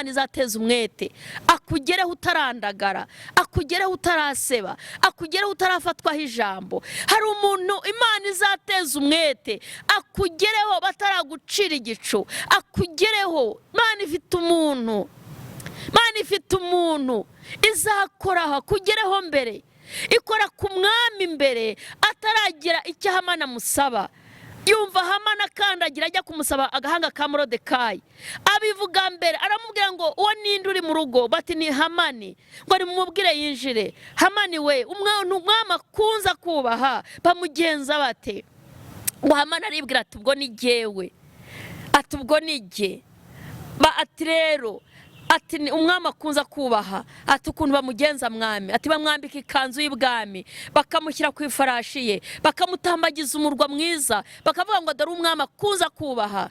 izateza umwete akugereho utarandagara, akugereho utaraseba, akugereho utarafatwaho ijambo. Hari umuntu Imana izateza umwete akugereho bataragucira igicu, akugereho. Imana ifite umuntu izakoraho akugereho mbere, ikora ku mwami mbere ataragira icyo Hamani amusaba. Yumva Hamani akandagira ajya kumusaba agahanga ka Morodekayi, abivuga mbere, aramubwira ngo uwo ninde uri mu rugo? Bati ni Hamani. Ngo nimumubwire yinjire. Hamani we, umwana umwami akunza kubaha, bamugenza bate? Ngo Hamani aribwira ati ubwo ni jyewe, ati ubwo ni jye. Ati rero, ati umwami akunza kubaha, ati ukuntu bamugenza mwami, ati bamwambika ikanzu y'ibwami, bakamushyira ku ifarashi ye, bakamutambagiza umurwa mwiza, bakavuga ngo dore umwami akunza kubaha.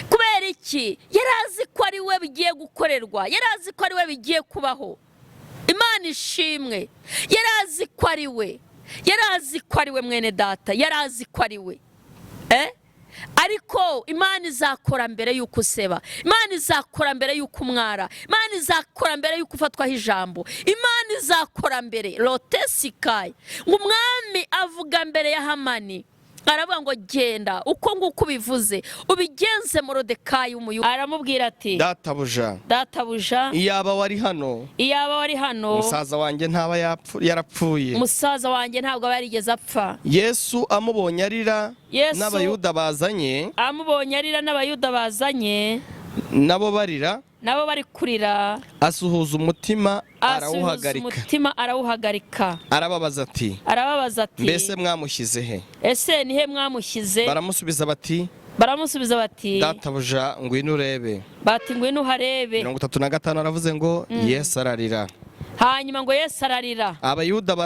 Kubera iki? Yarazi ko ari we bigiye gukorerwa, yarazi ko ari we bigiye kubaho. Imana ishimwe. Yarazi ko ari we, yarazi ko ari we mwene data, yarazi ko ari we. Ariko Imana izakora mbere yuko useba, Imana izakora mbere yuko umwara, Imana izakora mbere yuko ufatwaho ijambo, Imana izakora mbere. Lotesikayi, umwami avuga mbere ya Hamani, aravuga ngo genda uko nguko ubivuze ubigenze Morodekayi w'Umuyuda. Aramubwira ati databuja, iyaba wari hano musaza wanjye ntaba yarapfuye. Musaza wanjye ntabwo aba yarigeze apfa. Yesu amubonye arira n'Abayuda bazanye, nabo bari kurira, asuhuza umutima arawuhagarika. Arababaza ati mbese mwamushyize he? Ese ni he mwamushyize? Baramusubiza bati databuja ngwino urebe. Bati ngwino uharebe. 35 aravuze ngo Yesu ararira. Hanyuma ngo Yesu ararira. Abayuda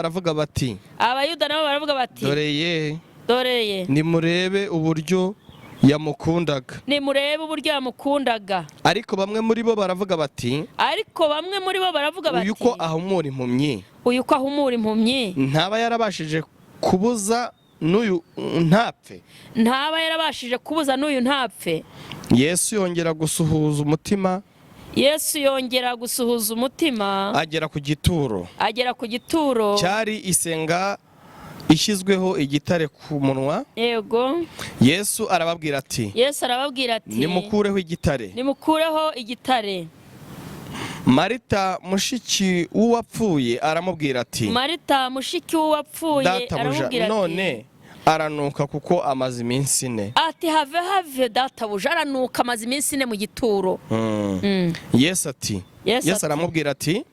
nabo baravuga bati doreye nimurebe uburyo yamukundaga. Ariko bamwe muri bo baravuga bati uyu ko ahumura impumyi, ntaba yarabashije kubuza n'uyu ntapfe. Yesu yongera gusuhuza umutima, agera ku gituro cyari isenga ishyizweho igitare ku munwa. Yego. Yesu arababwira ati nimukureho igitare. Marita mushiki w'uwapfuye aramubwira ati databuja none aranuka kuko amaze iminsi 4. Ati have databuja aranuka amaze iminsi 4 mu gituro. Yesu aramubwira ati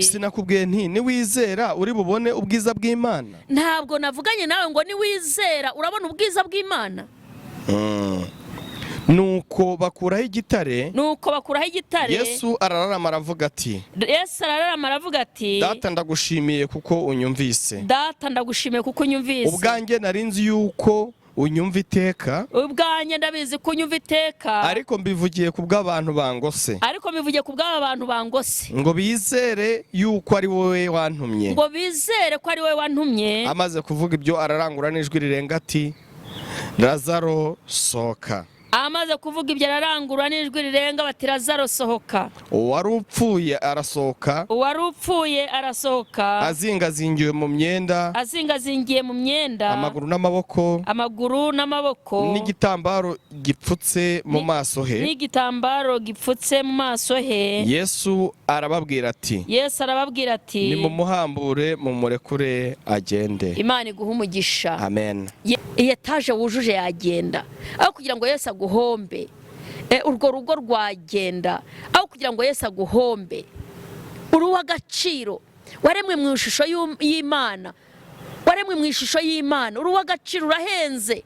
sinakubwiye nti niwizera uri bubone ubwiza bw'Imana? Ntabwo navuganye nawe ngo niwizera urabona ubwiza bw'Imana? Nuko bakuraho igitare. Yesu arararama aravuga ati data ndagushimiye kuko unyumvise. Ubwanjye narinzi yuko unyumva iteka. Ndabizi ko unyumva iteka. Ariko mbivugiye ku bw'abantu bangose. Ngo bizere yuko ari wowe wantumye. Amaze kuvuga ibyo ararangura n'ijwi rirenga ati Lazaro sohoka. Amaze kuvuga ibyo ararangura n'ijwi rirenga bati Lazaro sohoka. Uwari upfuye arasohoka. Azingazingiye mu myenda. Amaguru n'amaboko. N'igitambaro gipfutse mu maso he. Yesu arababwira ati nimumuhambure mumurekure agende. Imana iguha umugisha. Amen. Etaje wujuje yagenda aho kugira ngo Yesu aguhombe. Urwo rugo rwagenda aho kugira ngo Yesu aguhombe. Uri uw'agaciro, waremwe mu ishusho y'Imana, uri uw'agaciro, urahenze,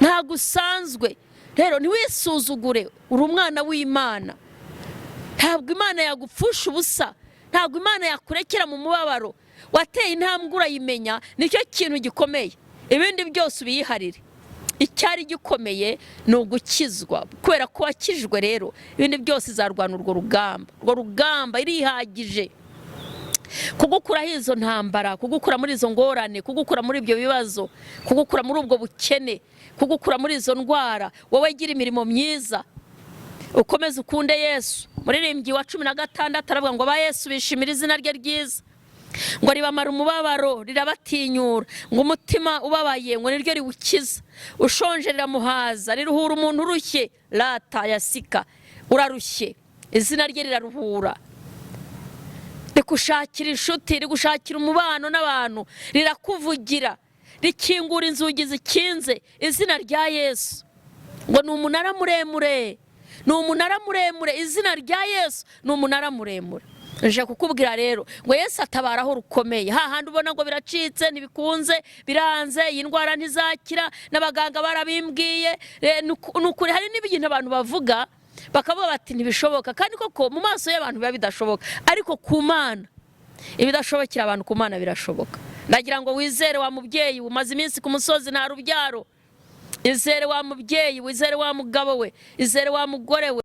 ntabwo usanzwe. Rero ntiwisuzugure, uri umwana w'Imana. Ntabwo Imana yagupfusha ubusa, ntabwo Imana yakurekera mu mubabaro. Wateye intambwe urayimenya, nicyo kintu gikomeye. Ibindi byose ubiyiharire. Icyari gikomeye ni ugukizwa, kubera ko wakijwe. Rero ibindi byose izarwana urwo rugamba irihagije kugukuraho izo ntambara, kugukura muri izo ngorane, kugukura muri ibyo bibazo, kugukura muri ubwo bukene, kugukura muri izo ndwara. Wowe gira imirimo myiza, ukomeze ukunde Yesu. Muririmbyi wa 16 aravuga ngo ba Yesu bishimira izina rye ryiza, ngo ribamara umubabaro, rirabatinyura, ngo umutima ubabaye ngo niryo riwukiza, ushonje riramuhaza, riruhura umuntu urushye, rata yasika, urarushye, izina rye riraruhura, rikushakira inshuti, rigushakira umubano n'abantu, rirakuvugira, rikingura inzugi zikinze, izina rya Yesu. Ngo ni umunara muremure, ni umunara muremure, izina rya Yesu ni umunara muremure. Nje kukubwira rero ngo Yesu atabara aho rukomeye, hahandi ubona ngo biracitse ntibikunze biranze, iyi ndwara ntizakira, n'abaganga barabimbwiye, nukuri hari n'ibintu abantu bavuga bakavuga bati ntibishoboka, kandi koko mu maso y'abantu biba bidashoboka, ariko ku Mana ibidashobokera abantu ku Mana birashoboka. Ndagira ngo wizere wa mubyeyi umaze iminsi ku musozi nta rubyaro, izere wa mubyeyi, wizere wa mugabo we, izere wa mugore we.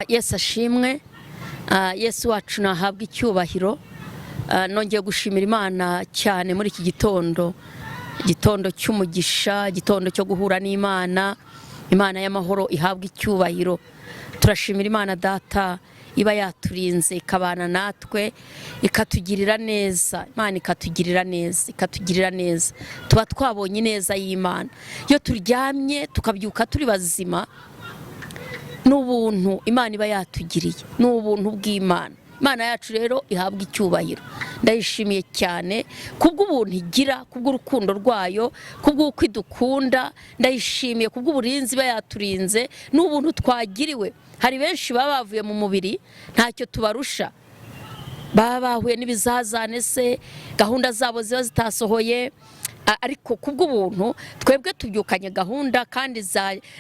Yesu ashimwe, Yesu wacu nahabwa icyubahiro. Nongeye gushimira Imana cyane muri iki gitondo, igitondo cy'umugisha, igitondo cyo guhura n'Imana, Imana y'amahoro ihabwa icyubahiro. Turashimira Imana Data iba yaturinze ikabana natwe ikatugirira neza. Imana ikatugirira neza, ikatugirira neza, tuba twabonye neza y'Imana. Iyo turyamye tukabyuka turi bazima, n'ubuntu Imana iba yatugiriye, n'ubuntu bw'Imana. Imana yacu rero ihabwa icyubahiro. Ndayishimiye cyane kubw'ubuntu igira, kubw'urukundo rwayo, kubw'uko idukunda. Ndayishimiye kubw'uburinzi iba yaturinze, n'ubuntu twagiriwe. Hari benshi baba bavuye mu mubiri ntacyo tubarusha, baba bahuye n'ibizazane se, gahunda zabo ziba zitasohoye, ariko kubw'ubuntu twebwe tubyukanye gahunda kandi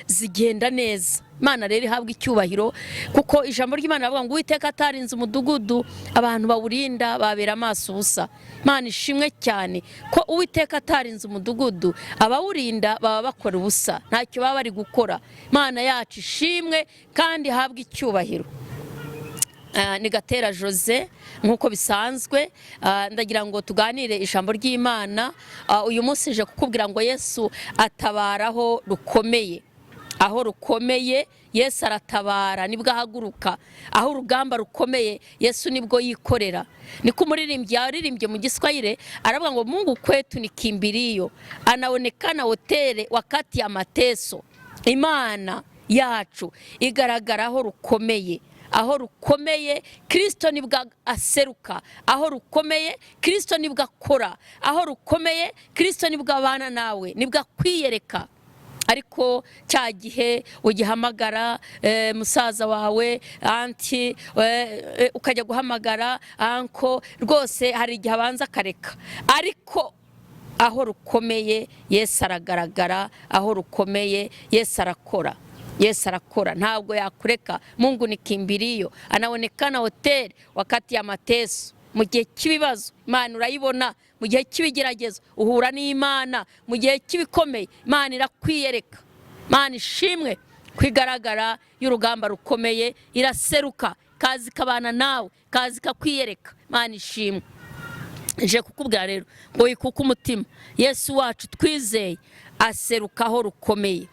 zigenda neza. Imana rero ihabwa icyubahiro, kuko ijambo ry'Imana rivuga ngo Uwiteka atarinze umudugudu abantu bawurinda babera amaso ubusa. Imana ishimwe cyane ko Uwiteka atarinze umudugudu abawurinda baba bakora ubusa, ntacyo baba bari gukora. Imana yacu ishimwe kandi ihabwa icyubahiro. Ni Gatera Jose nk'uko bisanzwe, ndagira ngo tuganire ijambo ry'Imana. Uyu munsi nje kukubwira ngo Yesu atabaraho rukomeye. Aho rukomeye Yesu aratabara, nibwo ahaguruka. Aho urugamba rukomeye Yesu nibwo yikorera. Niko umuririmbyi yaririmbye mu Giswahili aravuga ngo Mungu kwetu ni kimbilio, anaonekana hotere wakati ya mateso. Imana yacu igaragara aho rukomeye. Aho rukomeye Kristo nibwo aseruka, aho rukomeye Kristo nibwo akora, aho rukomeye Kristo nibwo abana nawe, nibwo akwiyereka. Ariko cya gihe ugihamagara musaza wawe anti, ukajya guhamagara anko, rwose hari igihe abanza akareka. Ariko aho rukomeye Yesu aragaragara, aho rukomeye Yesu arakora. Yesu arakora, ntabwo yakureka. Mungu ni kimbilio, anaonekana hotel wakati ya mateso. Mu gihe cy'ibibazo Imana urayibona, mu gihe cy'ibigeragezo uhura n'Imana, mu gihe cy'ibikomeye Imana irakwiyereka. Imana ishimwe kwigaragara y'urugamba rukomeye, iraseruka kazi kabana nawe, kazi kakwiyereka. Imana ishimwe. Je kukubwira rero ngo wikuke umutima, Yesu wacu twizeye aserukaho rukomeye,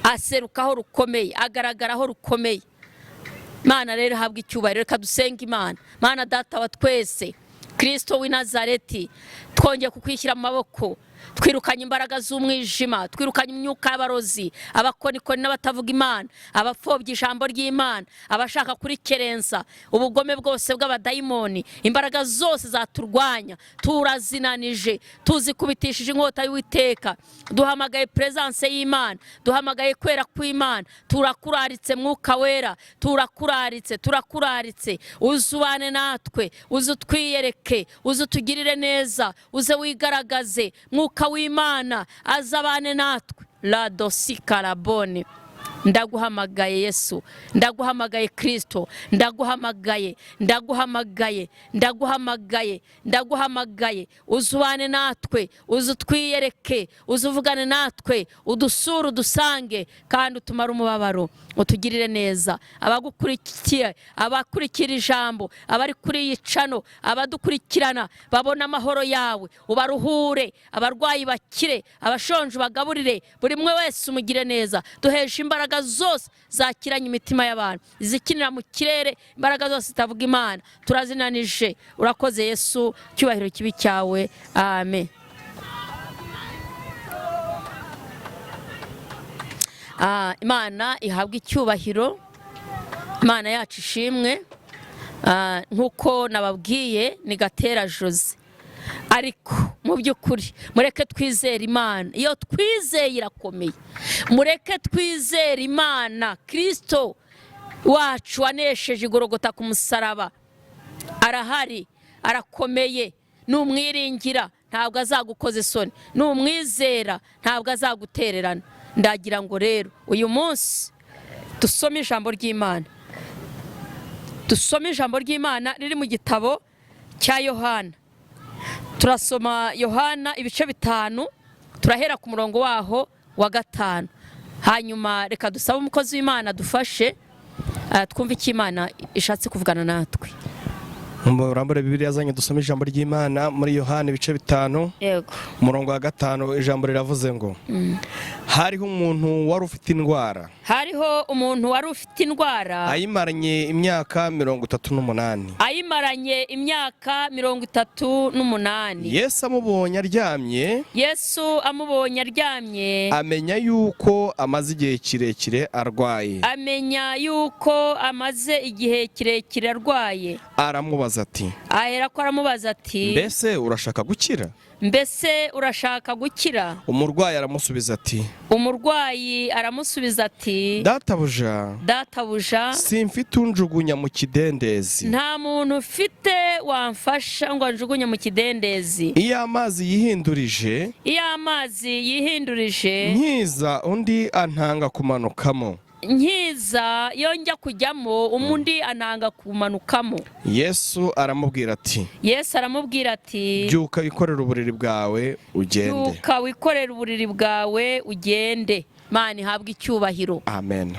aserukaho rukomeye, agaragaraho rukomeye. Imana rero habwa icyubahiro. Reka dusenga Imana. Mana Data wa twese, Kristo w'i Nazareti, twongeye kukwishyira mu maboko. Twirukanye imbaraga z'umwijima, twirukanye imyuka y'abarozi, abakonikoni n'abatavuga Imana, abapfobya ijambo ry'Imana, abashaka kurikerensa, ubugome bwose bw'abadayimoni, imbaraga zose zaturwanya turazinanije, tuzikubitishije inkota y'Uwiteka. Duhamagaye presence y'Imana, duhamagaye kwera kw'Imana. Turakuraritse Mwuka Wera, turakuraritse, turakuraritse. Uzubane natwe, uzutwiyereke, uzutugirire neza, uze wigaragaze. Mwuka w'Imana azabane natwe. La dosi karabone ndaguhamagaye Yesu, ndaguhamagaye Kristo, ndaguhamagaye, ndaguhamagaye, ndaguhamagaye, ndaguhamagaye. Uzubane natwe, uzutwiyereke, uzuvugane natwe, udusure udusange kandi utumare umubabaro, utugirire neza. Abagukurikiye, abakurikira ijambo, abari kuri iyi cano, abadukurikirana babona amahoro yawe, ubaruhure, abarwayi bakire, abashonje bagaburire, buri mwe wese umugire neza. Duheje imbaraga zose zakiranye imitima y'abantu, izikinira mu kirere, imbaraga zose zitavuga Imana turazinanije. Urakoze Yesu, cyubahiro kibi cyawe. Amen. Imana ihabwa icyubahiro, Imana yacu ishimwe. Nkuko nababwiye ni Gatera Jose, ariko mu by'ukuri mureke twizere Imana. Iyo twizeye irakomeye. Mureke twizere Imana. Kristo wacu wanesheje igorogota ku musaraba arahari, arakomeye. Numwiringira ntabwo azagukoza isoni, numwizera ntabwo azagutererana. Ndagira ngo rero uyu munsi dusome ijambo ry'Imana. Dusome ijambo ry'Imana riri mu gitabo cya Yohana. Turasoma Yohana ibice 5, turahera ku murongo waho wa 5. Hanyuma reka dusabe umukozi w'Imana dufashe twumve icyo Imana ishatse kuvugana natwe. Murambure Bibiliya yazanye dusome ijambo ry'Imana muri Yohana ibice 5. Yego. Umurongo wa 5 ijambo riravuze ngo hariho umuntu wari ufite indwara. Hariho umuntu wari ufite indwara. Ayimaranye imyaka 38. Ayimaranye imyaka 38. Yesu amubonye aryamye. Yesu amubonye aryamye. Amenya yuko amaze igihe kirekire arwaye. Amenya yuko amaze igihe kirekire arwaye. Aramubaza ati. Ahera ko aramubaza ati. Mbese urashaka gukira? Mbese urashaka gukira? Umurwayi aramusubiza ati. Umurwayi aramusubiza ati. Databuja. Databuja. Simfite unjugunya mu kidendezi. Nta muntu ufite wamfasha ngo anjugunye mu kidendezi. Iyo amazi yihindurije. Iyo amazi yihindurije. Nkiza undi antanga kumanukamo. Nkiza yonjya kujyamo umundi ananga kumanukamo. Yesu aramubwira ati. Yesu aramubwira ati. Byuka wikorera uburiri bwawe ugende. Byuka wikorera uburiri bwawe ugende. Imana ihabwa icyubahiro. Amen.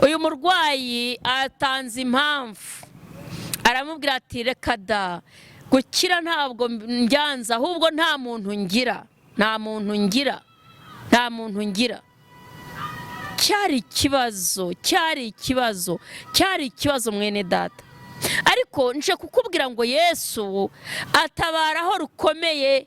Uyu murwayi atanze impamvu. Aramubwira ati reka da gukira ntabwo mbyanza, ahubwo nta muntu ngira. Nta muntu ngira. Nta muntu ngira. Cyari ikibazo mwene data. Ariko nje kukubwira ngo Yesu atabara aho rukomeye,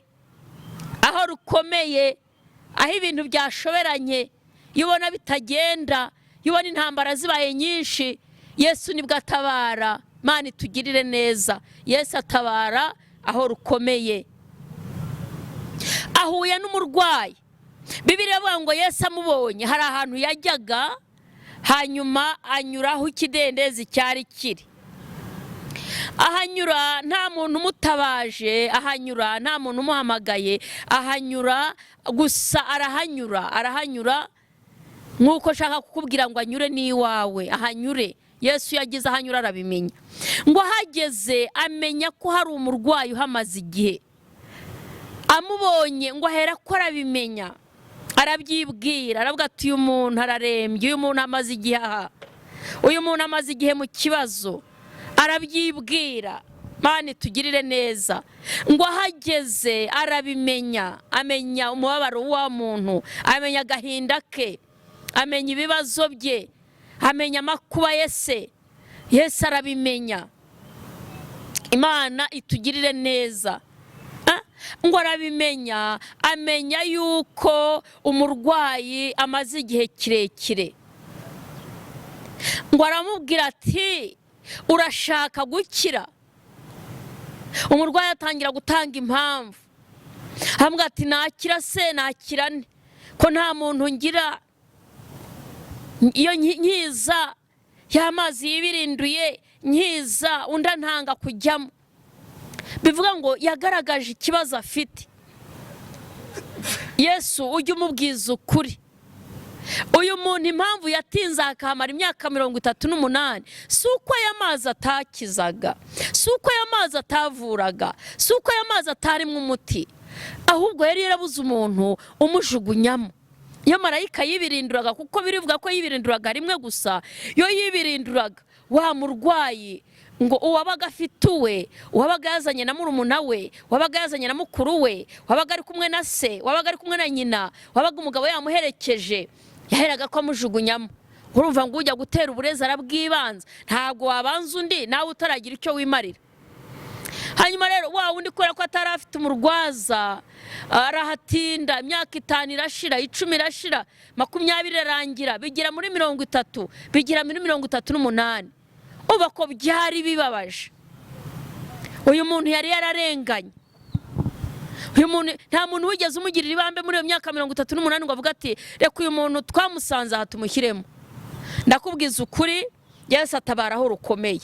aho ibintu byashoberanye, yubona bitagenda, yubona intambara zibaye nyinshi, Yesu nibwo atabara. Imana itugirire neza. Yesu atabara aho rukomeye. Ahuye n'umurwayi. Bibiliya ivuga ngo Yesu amubonye hari ahantu yajyaga, hanyuma anyuraho ikidendezi cyari kiri. Ahanyura nta muntu umutabaje, ahanyura nta muntu umuhamagaye, ahanyura gusa arahanyura nk'uko shaka kukubwira ngo anyure n'iwawe, ahanyure. Yesu yagize ahanyura arabimenya. Ngo hageze amenya ko hari umurwayi uhamaze igihe. Amubonye ngo ahera ko arabimenya. Arabyibwira, aravuga ati uyu muntu ararembye, uyu muntu amaze igihe aha, uyu muntu amaze igihe mu kibazo. Arabyibwira. Imana itugirire neza. Ngo ahageze arabimenya, amenya umubabaro wa muntu, amenya agahinda ke, amenya ibibazo bye, amenya amakuba yese. Yesu arabimenya. Imana itugirire neza. Ngo arabimenya, amenya yuko umurwayi amaze igihe kirekire. Ngo aramubwira ati urashaka gukira? Umurwayi atangira gutanga impamvu. Aramubwira ati nakira se, nakira nte ko nta muntu ngira? Iyo nkiza y'amazi yibirinduye, nkiza undi antanga kujyamo. Bivuga ngo yagaragaje ikibazo afite. Yesu ujye umubwiza ukuri. uyu muntu impamvu yatinze akahamara imyaka 38 si uko aya mazi atakizaga, si uko aya mazi atavuraga, si uko aya mazi atarimwe umuti, ahubwo yari yarabuze umuntu umujugunyamo. Iyo marayika yibirinduraga, kuko birivuga ko yibirinduraga rimwe gusa, yo yibirinduraga wa murwayi ngo uwabaga afite uwe, uwabaga yazanye na murumuna we, uwabaga yazanye na mukuru we, wabaga ari kumwe na se, wabaga ari kumwe na nyina, wabaga umugabo yamuherekeje, yaheraga ko amujugunyamo. Urumva ngo ujya gutera uburezi arabwibanza, ntabwo wabanza undi nawe utaragira icyo wimarira. Hanyuma rero wa wundi kubera ko atari afite umurwaza, arahatinda, imyaka 5 irashira, 10 irashira, 20 irangira, bigira muri 30, bigira muri 38. Uba ko byari bibabaje. Uyu muntu yari yararenganye. Uyu muntu nta muntu wigeze umugirira ibambe muri iyo myaka 38 ngo avuga ati reka uyu muntu twamusanze aha tumushyiremo. Ndakubwiza ukuri, Yesu atabaraho rukomeye.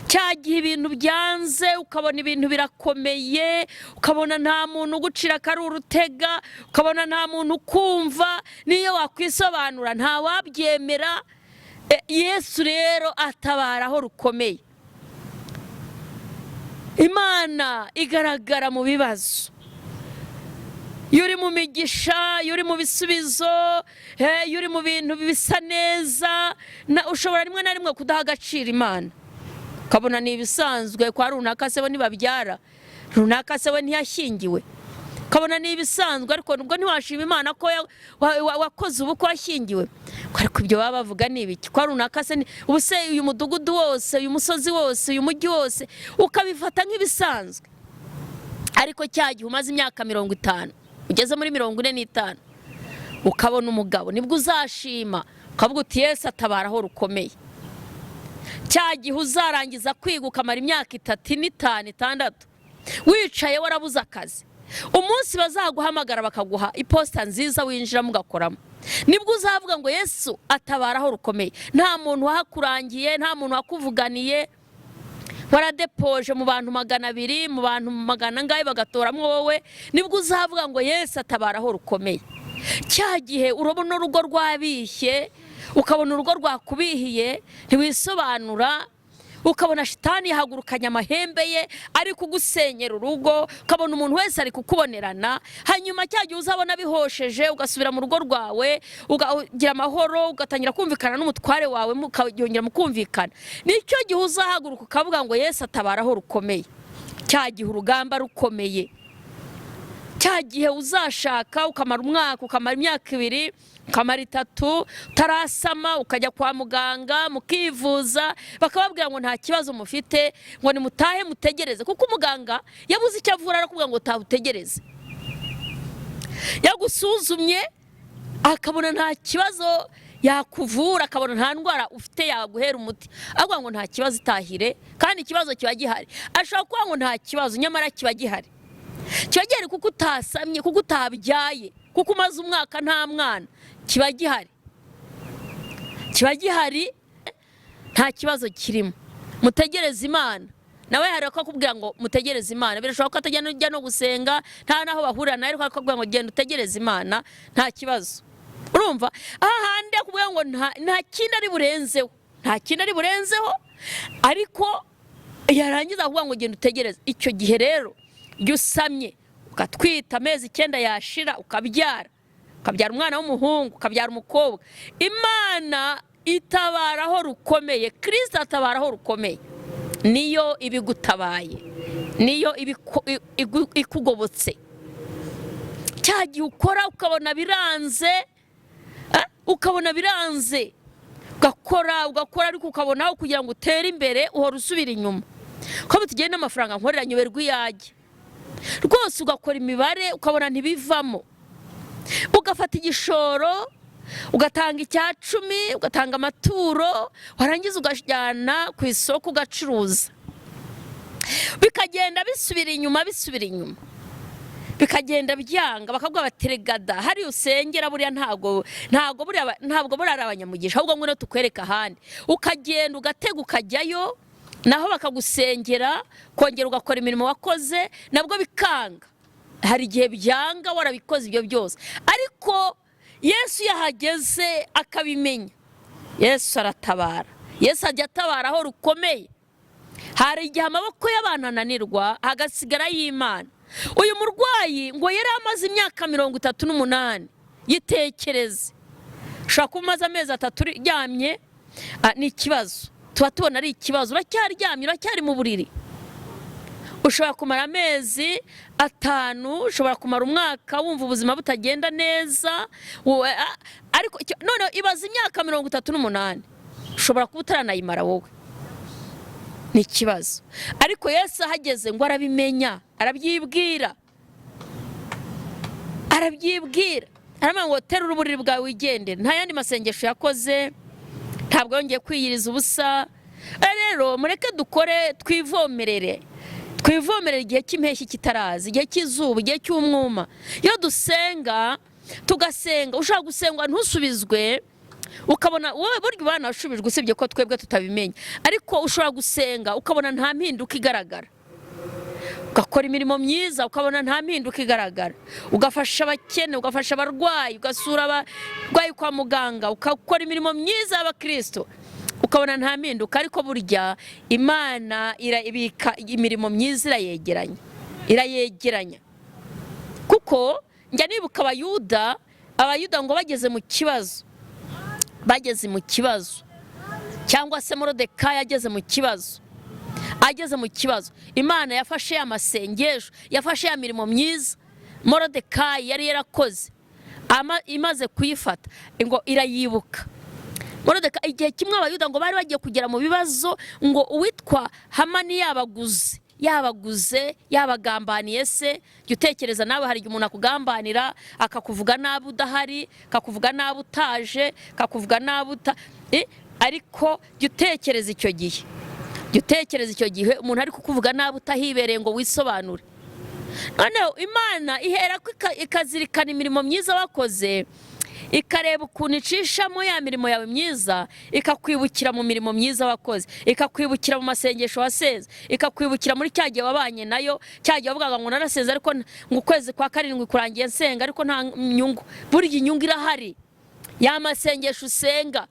Cyagihe ibintu byanze, ukabona ibintu birakomeye, ukabona nta muntu ugucira kari urutega, ukabona nta muntu ukumva, niyo wakwisobanura nta wabyemera. Yesu rero atabaraho rukomeye. Imana igaragara mu bibazo, yuri mu migisha, yuri mu bisubizo, yuri mu bintu bisa neza, ushobora rimwe na rimwe kudaha agaciro Imana. Kabona ni ibisanzwe kwa runaka se bo nibabyara, runaka se we ntiyashyingiwe. Kabona ni ibisanzwe, ariko nubwo ntiwashima Imana ko wakoze ubukwe washyingiwe. Ariko ibyo baba bavuga ni ibiki? Kwa runaka se ubuse uyu mudugudu wose, uyu musozi wose, uyu mujyi wose ukabifata nk'ibisanzwe. Ariko cyagihe umaze imyaka 50, ugeze muri 45, ukabona umugabo, nibwo uzashima ukavuga uti Yesu atabaraho rukomeye. Cyagihe uzarangiza kwiga ukamara imyaka 3, 5, 6 wicaye warabuze akazi, umunsi bazaguhamagara bakaguha iposta nziza winjiramo ugakoramo, nibwo uzavuga ngo Yesu atabaraho rukomeye. Nta muntu wahakurangiye, nta muntu wakuvuganiye, waradepoje mu bantu 200, mu bantu 100 ngaye bagatoramwe wowe, nibwo uzavuga ngo Yesu atabaraho rukomeye. Cyagihe urabona urugo rwabishye, ukabona urugo rwakubihiye, ntiwisobanura, ukabona shitani yahagurukanya amahembe ye ari kugusenyera urugo, ukabona umuntu wese ari kukubonerana. Hanyuma cyagihe uzabona bihosheje, ugasubira mu rugo rwawe, ugagira amahoro, ugatangira kumvikana n'umutware wawe, mukayongera mukumvikana. Nicyo gihe uzahaguruka ukavuga ngo Yesu atabaraho rukomeye. Cyagihe urugamba rukomeye, cyagihe uzashaka ukamara umwaka, ukamara imyaka 2, ukamara 3 utarasama, ukajya kwa muganga mukivuza, bakababwira ngo nta kibazo mufite, ngo ni mutahe mutegereze, kuko umuganga yabuze icyo avura arakubwira ngo tahutegereze. Yagusuzumye akabona nta kibazo yakuvura, akabona nta ndwara ufite yaguhera umuti, avuga ngo nta kibazo itahire, kandi ikibazo kiba gihari. Ashaka kuvuga ngo nta kibazo, nyamara kiba gihari. Kiba gihari kuko utasamye, kuko utabyaye, kuko umaze umwaka nta mwana. Kiba gihari, kiba gihari, nta kibazo kirimo. Mutegereze Imana. Nawe hari akakubwira ngo mutegereze Imana. Birashoboka ko atajya no gusenga, nta naho bahurira nawe, ariko akakubwira ngo genda utegereze Imana, nta kibazo. Urumva ahandi akubwira ngo nta kindi ari burenzeho, nta kindi ari burenzeho, ariko yarangiza akubwira ngo genda utegereze. Icyo gihe rero iyo usamye ugatwita amezi 9 yashira, ukabyara umwana w'umuhungu, ukabyara umukobwa, Imana itabaraho rukomeye, Kristo atabaraho rukomeye. Niyo ibigutabaye, niyo ikugobotse. Cyagihe ukora ukabona biranze, ukabona biranze, ugakora ariko ukabona aho kugira ngo utere imbere uhora usubira inyuma. Ko bitugenda amafaranga nkorera nyoberwa iyajye rwose, ugakora imibare ukabona ntibivamo, ugafata igishoro ugatanga 10, ugatanga amaturo, warangiza ugajyana ku isoko ugacuruza, bikagenda bisubira inyuma, bikagenda byanga. Bakabwa bateregada hari usengera buriya ntago burara abanyamugisha, ahubwo ngo tukwereka ahandi, ukagenda ugatega ukajyayo, naho bakagusengera kongera ugakora imirimo wakoze, nabwo bikanga. Hari igihe byanga warabikoze ibyo byose, ariko Yesu yahageze akabimenya, Yesu aratabara. Yesu ajya atabara aho rukomeye. Hari igihe amaboko y'abantu ananirwa hagasigara y'Imana. Uyu murwayi ngo yari amaze imyaka 38. Yitekereze, ushobora kuba umaze amezi 3 uryamye, ni ikibazo. Tuba tubona ari ikibazo. Uracyaryamye, uracyari mu buriri. Ushobora kumara amezi 5, ushobora kumara umwaka wumva ubuzima butagenda neza, ariko none ibaza imyaka 38. Ushobora kuba utaranayimara wowe. Ni ikibazo. Ariko Yesu ahageze ngo arabimenya, arabyibwira. Aramubwira ngo terura uburiri bwawe wigendere. Nta yandi masengesho yakoze, ntabwo yongeye kwiyiriza ubusa. Rero mureke dukore, twivomerere igihe cy'impeshyi kitaraza, igihe cy'izuba, igihe cy'umwuma. Iyo dusenga, tugasenga, ushaka gusenga ntusubizwe, ukabona wowe buryo bana washubijwe, usibye ko twebwe tutabimenya. Ariko ushobora gusenga ukabona nta mpinduka igaragara, ugakora imirimo myiza ukabona nta mpinduka igaragara, ugafasha abakene, ugafasha abarwayi, ugasura abarwayi kwa muganga, ukakora imirimo myiza y'abakristo, ukabona nta mpinduka. Ariko burya Imana irabika imirimo myiza, irayegeranya. Kuko njya nibuka abayuda ngo bageze mu kibazo, cyangwa se Moridekayi ageze mu kibazo, Imana yafashe ya masengesho, yafashe ya mirimo myiza Moridekayi yari yarakoze, imaze kuyifata ngo irayibuka. Moridekayi igihe kimwe abayuda ngo bari bagiye kugera mu bibazo, ngo uwitwa Hamani yabagambaniye se. Jya utekereza nawe, hari igihe umuntu akugambanira, akakuvuga nabi udahari, akakuvuga nabi utaje, akakuvuga nabi ariko jya utekereza icyo gihe umuntu ari kukuvuga nabi utahibereye ngo wisobanure. Noneho Imana ihera ko ikazirikana imirimo myiza wakoze, ikareba ukuntu icishamo ya mirimo yawe myiza, ikakwibukira mu mirimo myiza wakoze, ikakwibukira mu masengesho waseze, ikakwibukira muri cya gihe wabanye nayo, cya gihe wavugaga ngo narasenze ariko ngo ukwezi kwa 7 kurangiye nsenga ariko nta nyungu. Buri inyungu irahari, ya masengesho usenga.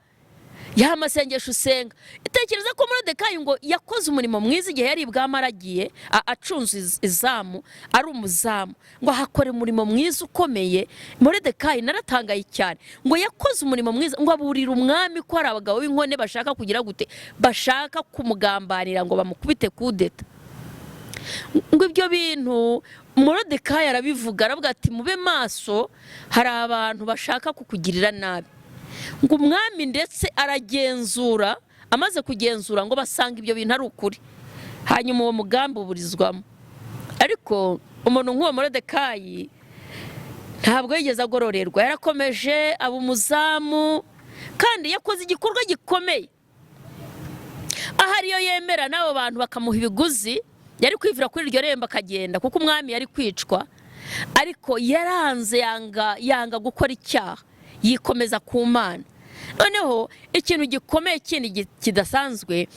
Itekereza ko Moridekayi ngo yakoze umurimo mwiza igihe yari ibwami aragiye, acunze izamu, ari umuzamu, ngo hakore umurimo mwiza ukomeye. Moridekayi naratangaye cyane, ngo yakoze umurimo mwiza, ngo aburira umwami ko hari abagabo b'inkone bashaka kugira gute, bashaka kumugambanira ngo bamukubite kudeta. Ngo ibyo bintu Moridekayi arabivuga, aravuga ati mube maso, hari abantu bashaka kukugirira nabi. Ngo umwami ndetse aragenzura, amaze kugenzura ngo basanga ibyo bintu ari ukuri, hanyuma uwo mugambi uburizwamo. Ariko umuntu nk'uwo Moridekayi ntabwo yigeze agororerwa, yarakomeje aba umuzamu, kandi yakoze igikorwa gikomeye. Ahari yo yemera n'abo bantu bakamuha ibiguzi, yari kwivira kuri iryo rembo akagenda, kuko umwami yari kwicwa. Ariko yaranze, yanga gukora icyaha, yikomeza ku Mana. Noneho ikintu gikomeye kindi kidasanzwe,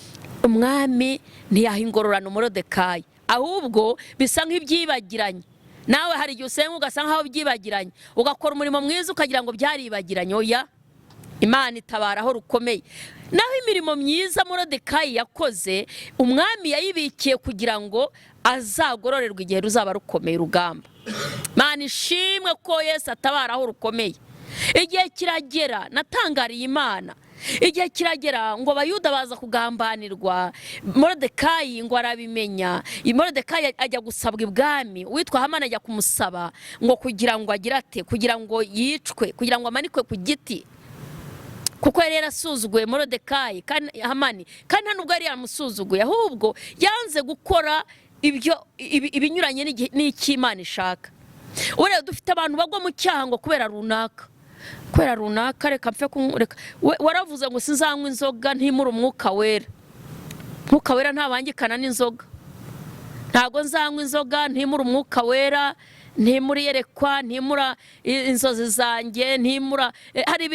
umwami ntiyaha ingororano Moridekayi, ahubwo bisa nk'ibyibagiranye. Nawe hari igihe usenga ugasanga aho byibagiranye, ugakora umurimo mwiza ukagira ngo byaribagiranye. Oya, Imana itabara aho rukomeye. Naho imirimo myiza Moridekayi yakoze, umwami yayibikiye kugira ngo azagororerwe igihe ruzaba rukomeye urugamba. Imana ishimwe ko Yesu atabara aho rukomeye. Igihe kiragera, natangariye Imana, igihe kiragera ngo abayuda baza kugambanirwa. Moridekayi ngo arabimenya. Moridekayi ajya gusabwa ibwami, uwitwa Hamani ajya kumusaba ngo kugira ngo agire ate, kugira ngo yicwe, kugira ngo amanikwe ku giti, kuko yari yarasuzuguye Moridekayi kandi Hamani, kandi nta nubwo yari yamusuzuguye, ahubwo yanze gukora ibinyuranye n'Imana ishaka. Urebe dufite abantu bagwa mu cyaha ngo kubera runaka, reka mpfe kumureka. Waravuze ngo sinzanywa inzoga ntimura umwuka wera. Umwuka wera ntabangikana n'inzoga. Ntago nzanywa inzoga ntimura umwuka wera, ntimura yerekwa, ntimura inzozi zanjye, ntimura hari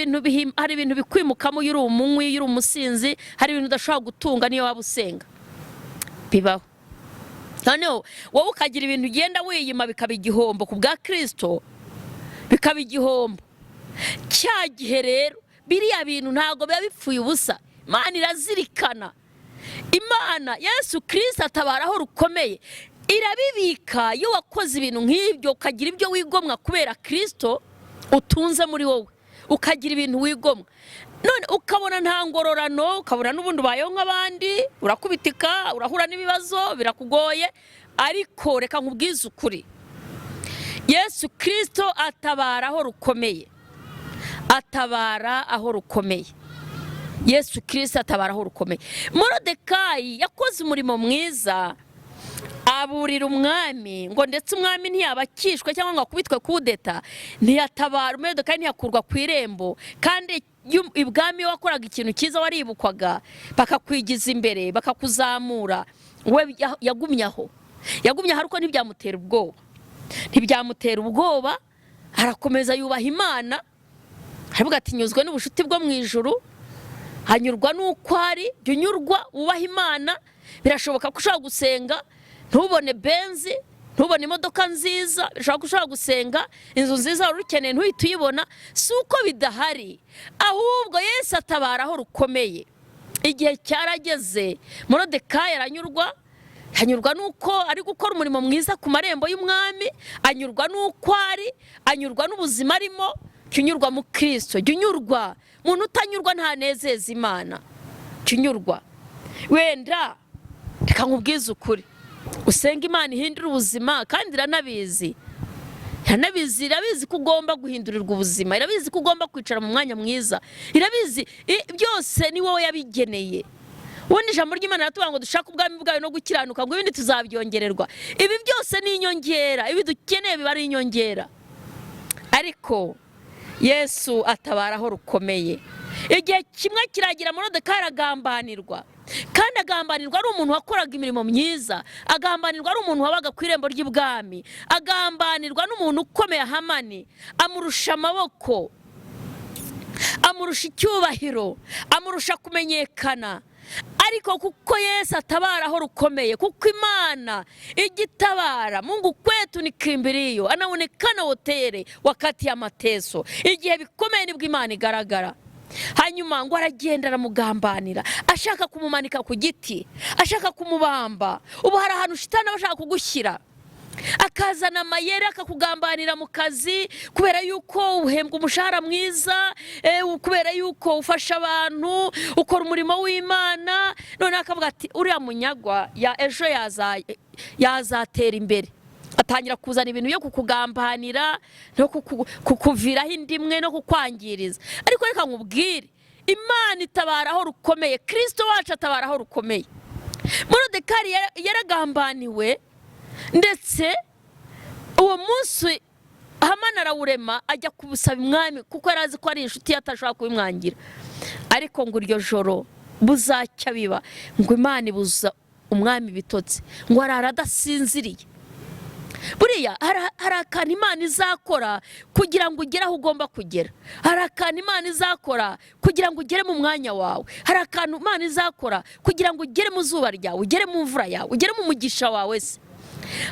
ibintu bikwimukamo yuri umunywi, yuri umusinzi, hari ibintu udashobora gutunga niyo waba usenga. Bibaho. Noneho wowe ukagira ibintu ugenda wiyima bikaba igihombo ku bwa Kristo, bikaba igihombo. cya gihe rero biriya bintu ntabwo biba bipfuye ubusa. Imana irazirikana. Imana Yesu Kristo atabaraho rukomeye irabibika. Iyo wakoze ibintu nk'ibyo ukagira ibyo wigomwa kubera Kristo utunze muri wowe, ukagira ibintu wigomwa, none ukabona nta ngororano, ukabona n'ubundi ubayeho nk'abandi, urakubitika, urahura n'ibibazo, birakugoye. Ariko reka nkubwize ukuri, Yesu Kristo atabara aho rukomeye. Atabara aho rukomeye. Yesu Kristo atabara aho rukomeye. Moridekayi yakoze umurimo mwiza, aburira umwami ngo ndetse umwami ntiyabakishwe cyangwa ngo akubitwe kudeta, ntiyatabara. Moridekayi ntiyakurwa ku irembo, kandi ibwami wakoraga ikintu cyiza waribukwaga, bakakwigiza imbere, bakakuzamura. We yagumyaho ariko ntibyamutera ubwoba. Arakomeza yubaha Imana, aravuga ati nyuzwe n'ubushuti bwo mu ijuru, hanyurwa n'uko ari. Jya unyurwa wubaha Imana. Birashoboka ko ushobora gusenga ntubone benzi, ntubone imodoka nziza. Birashoboka ko ushobora gusenga inzu nziza wari ukeneye ntuhite uyibona. Si uko bidahari, ahubwo Yesu atabara aho rukomeye. Igihe cyarageze, Moridekayi aranyurwa. Anyurwa n'uko ari gukora umurimo mwiza ku marembo y'umwami, anyurwa n'uko ari, anyurwa n'ubuzima arimo. Jya unyurwa mu Kristo, jya unyurwa. Umuntu utanyurwa ntanezeza Imana. Jya unyurwa. Wenda reka nkubwize ukuri, usenga Imana ihindura ubuzima, kandi iranabizi ko ugomba guhindurirwa ubuzima, irabizi ko ugomba kwicara mu mwanya mwiza, irabizi byose ni wowe yabigeneye. Ubundi ijambo ry'Imana ratuvuga ngo dushaka ubwami bwayo no gukiranuka, ngo ibindi tuzabyongererwa. Ibi byose ni inyongera, ibi dukeneye biba ari inyongera. Ariko Yesu atabara aho rukomeye. Igihe kimwe kiragira, Moridekayi aragambanirwa, kandi agambanirwa ari umuntu wakoraga imirimo myiza, agambanirwa ari umuntu wabaga ku irembo ry'ibwami, agambanirwa n'umuntu ukomeye Hamani, amurusha amaboko, amurusha icyubahiro, amurusha kumenyekana. Ariko kuko Yesu atabara aho rukomeye, kuko Imana igitabara, Mungu kwetu ni kimbilio, anaonekana hotere wakati ya mateso. Igihe bikomeye nibwo Imana igaragara. Hanyuma ngo aragenda aramugambanira, ashaka kumumanika ku giti, ashaka kumubamba. Ubu hari ahantu shitani bashaka kugushyira, akazana amayeri akakugambanira mu kazi, kubera yuko uhembwa umushahara mwiza, kubera yuko ufasha abantu, ukora umurimo w'Imana. None akavuga ati uriya munyagwa ya ejo yazatera imbere. Atangira kuzana ibintu byo kukugambanira no kukuviraho indimwe no kukwangiriza. Ariko reka nkubwire, Imana itabara aho rukomeye. Kristo wacu atabara aho rukomeye. Moridekayi yaragambaniwe, ndetse uwo munsi Hamani arawurema, ajya kubusaba umwami, kuko yarazi ko ari inshuti ye atashobora kubimwangira. Ariko ngo iryo joro buzacya biba, ngo Imana ibuza umwami bitotsi, ngo arara adasinziriye. Buriya hari akantu Imana izakora kugira ngo ugere aho ugomba kugera. Hari akantu Imana izakora kugira ngo ugere mu mwanya wawe. Hari akantu Imana izakora kugira ngo ugere mu zuba ryawe, ugere mu mvura yawe, ugere mu mugisha wawe se.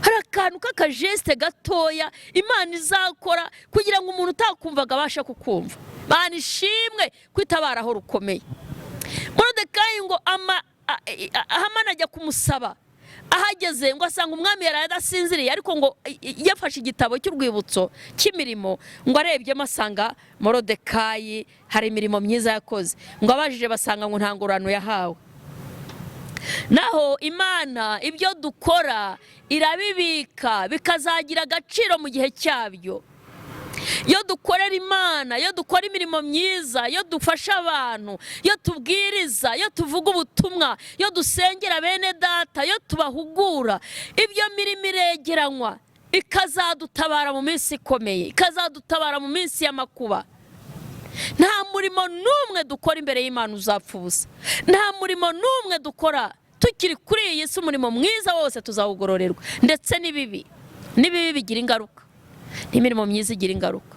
Hari akantu k'akajeste gatoya Imana izakora kugira ngo umuntu utakumvaga abashe kukumva. Imana ishimwe kwitabara aho rukomeye. Moridekayi ngo Hamani ajya kumusaba, ahageze ngo asanga umwami yaraye adasinziriye, ariko ngo yafashe igitabo cy'urwibutso cy'imirimo, ngo arebyemo asanga Moridekayi hari imirimo myiza yakoze. Ngo abajije basanga ngo nta ngororano yahawe. Naho Imana ibyo dukora irabibika bikazagira agaciro mu gihe cyabyo. Iyo dukorera Imana, iyo dukora imirimo myiza, iyo dufasha abantu, iyo tubwiriza, iyo tuvuga ubutumwa, iyo dusengera bene data, iyo tubahugura, ibyo mirimo iregeranywa ikazadutabara mu minsi ikomeye, ikazadutabara mu minsi y'amakuba. Nta murimo n'umwe dukora imbere y'Imana uzapfa ubusa. Nta murimo n'umwe dukora tukiri kuri iyi si, umurimo mwiza wose tuzawugororerwa. Ndetse n'ibibi bigira ingaruka, n'imirimo myiza igira ingaruka.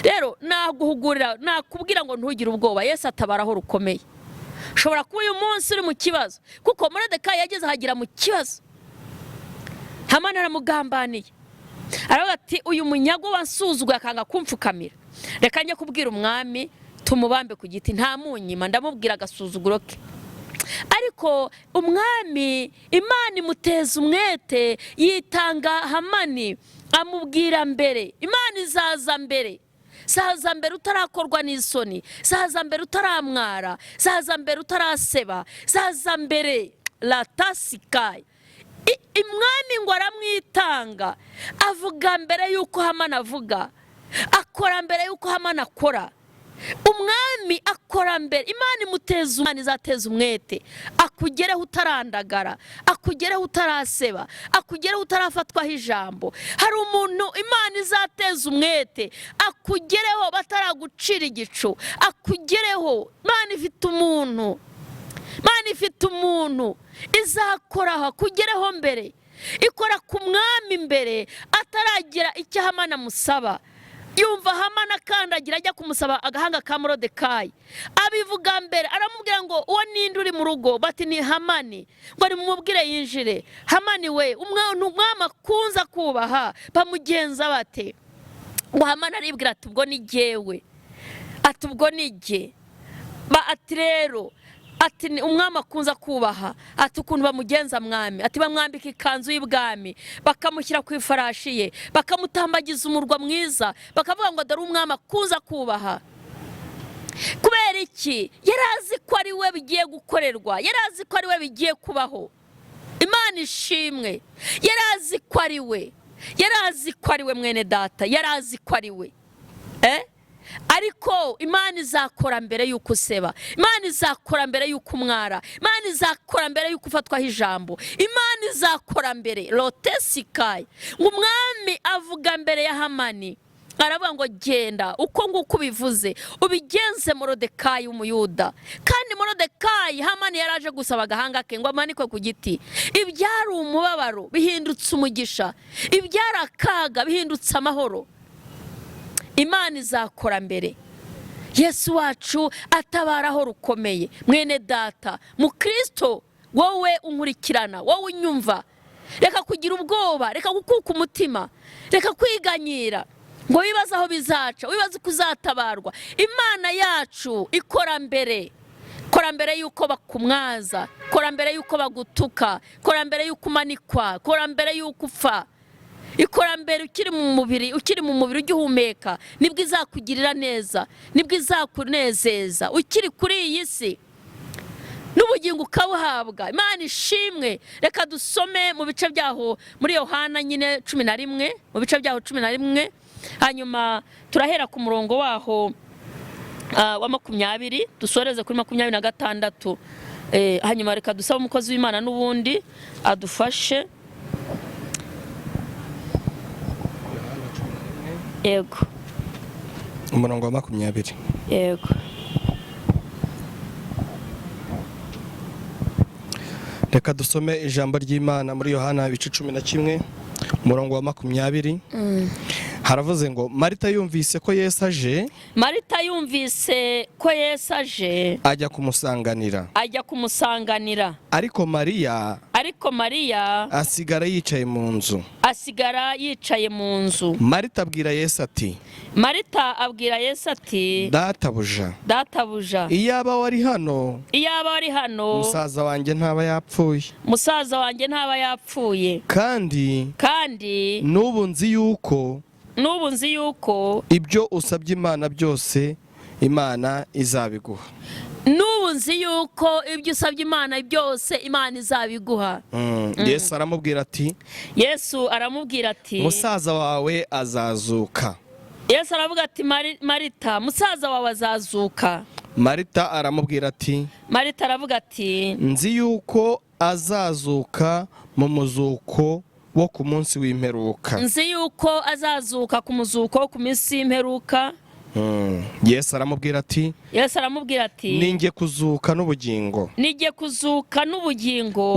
Rero nakubwira ngo ntugire ubwoba. Yesu atabara aho rukomeye. Ushobora kuba uyu munsi uri mu kibazo, kuko Moridekayi yageze ahagira mu kibazo. Hamani aramugambaniye, aravuga ati uyu munyago wansuzuguye akanga kumfukamira, reka njye kubwira umwami tumubambe ku giti, nta munyima, ndamubwira agasuzuguro ke. Ariko umwami Imana imuteza umwete, yitanga Hamani, amubwira mbere. Imana izaza mbere, zaza mbere utarakorwa n'isoni, zaza mbere utaramwara, zaza mbere utaraseba, zaza mbere latasikaye. Umwami ngo aramwitanga, avuga mbere yuko Hamani avuga, akora mbere yuko Hamani akora. Umwami akora mbere. Imana imuteza, Imana izateza umwete, akugereho utarandagara, akugereho utaraseba, akugereho utarafatwaho ijambo. Hari umuntu Imana izateza umwete, akugereho bataragucira igicu, akugereho. Imana ifite umuntu, Imana ifite umuntu izakoraho, akugereho mbere, ikora ku mwami mbere ataragira icyo Hamani amusaba. Yumva Hamani akandagira ajya kumusaba agahanga ka Morodekayi, abivuga mbere, aramubwira ngo uwo ninde uri mu rugo? Bati ni Hamani. Ngo nimumubwire yinjire. Hamani we, umwami akunza kubaha, bamugenza bate? Ngo Hamani aribwira ati ubwo ni jyewe, ati ubwo ni jye. Ati rero, ati umwami akunza kubaha, ati ukuntu bamugenza mwami, ati bamwambika ikanzu y'ibwami, bakamushyira ku ifarashi ye, bakamutambagiza umurwa mwiza, bakavuga ngo dore umwami akunza kubaha. Kubera iki? Yari azi ko ari we bigiye gukorerwa, yari azi ko ari we bigiye kubaho. Imana ishimwe, yari azi ko ari we, yari azi ko ari we mwene data, yari azi ko ari we. Ariko Imana izakora mbere yuko useba, Imana izakora mbere yuko umwara, Imana izakora mbere yuko ufatwaho ijambo, Imana izakora mbere. Lotesikaye. Umwami avuga mbere ya Hamani, aravuga ngo genda uko nguko ubivuze, ubigenze Morodekayi w'Umuyuda. Kandi Morodekayi, Hamani yaraje gusaba agahanga ke ngo amanikwe ku giti. Ibyari umubabaro bihindutse umugisha, ibyari akaga bihindutse amahoro. Imana izakora mbere. Yesu wacu atabaraho rukomeye. Mwene data, mu Kristo, wowe unkurikirana, wowe unyumva, reka kugira ubwoba, reka gukuka umutima, reka kwiganyira ngo wibaze aho bizaca, wibaze kuzatabarwa. Imana yacu ikora mbere. Kora mbere yuko bakumwaza, kora mbere yuko bagutuka, kora mbere yuko umanikwa, kora mbere yuko upfa. Ikora mbere ukiri mu mubiri, ugihumeka, nibwo izakugirira neza, nibwo izakunezeza. Ukiri kuri iyi si n'ubugingo ukabuhabwa. Imana ishimwe. Reka dusome mu bice byaho muri Yohana nyine 11, mu bice byaho 11, hanyuma turahera ku murongo waho wa 20, dusoreze kuri 26. Hanyuma reka dusaba umukozi w'Imana n'ubundi adufashe. Yego. Umurongo wa 20. Yego. Reka dusome ijambo ry'Imana muri Yohana ibice 11, umurongo wa 20. Haravuze ngo Marita yumvise ko Yesu aje, Marita yumvise ko Yesu aje, ajya kumusanganira, ariko Mariya asigara yicaye mu nzu. Marita abwira Yesu ati, Databuja, iyaba wari hano, musaza wanjye ntaba yapfuye. Kandi n'ubu nzi yuko ibyo usabye Imana byose Imana izabiguha. N'ubu nzi yuko ibyo usabye Imana byose Imana izabiguha. Yesu aramubwira ati, musaza wawe azazuka. Yesu aravuga ati, Marita, musaza wawe azazuka. Marita aramubwira ati, nzi yuko azazuka mu muzuko wo ku munsi w'imperuka. Nzi yuko azazuka ku muzuko wo ku minsi y'imperuka. Yesu aramubwira ati, ninjye kuzuka n'ubugingo.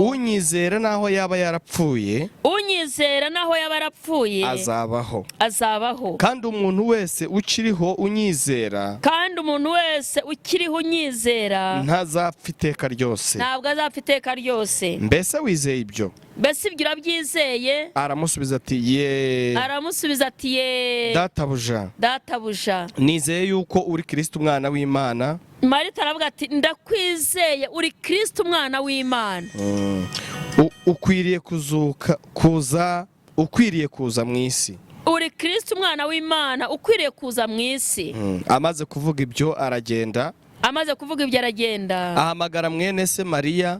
Unyizera naho yaba yarapfuye, azabaho. Kandi umuntu wese ukiriho unyizera, ntazapfa iteka ryose. Ntabwo azapfa iteka ryose. Mbese wizeye ibyo? mbese ibyo urabyizeye? aramusubiza ati ye Aramusubiza ati ye databuja, databuja. nizeye yuko uri Kristo umwana w'Imana. Marita aravuga ati ndakwizeye uri Kristo umwana w'Imana. Ukwiriye kuza mu isi. Uri Kristo umwana w'Imana ukwiriye kuza mu isi. Amaze kuvuga ibyo aragenda. Amaze kuvuga ibyo aragenda. Ahamagara mwene se Mariya.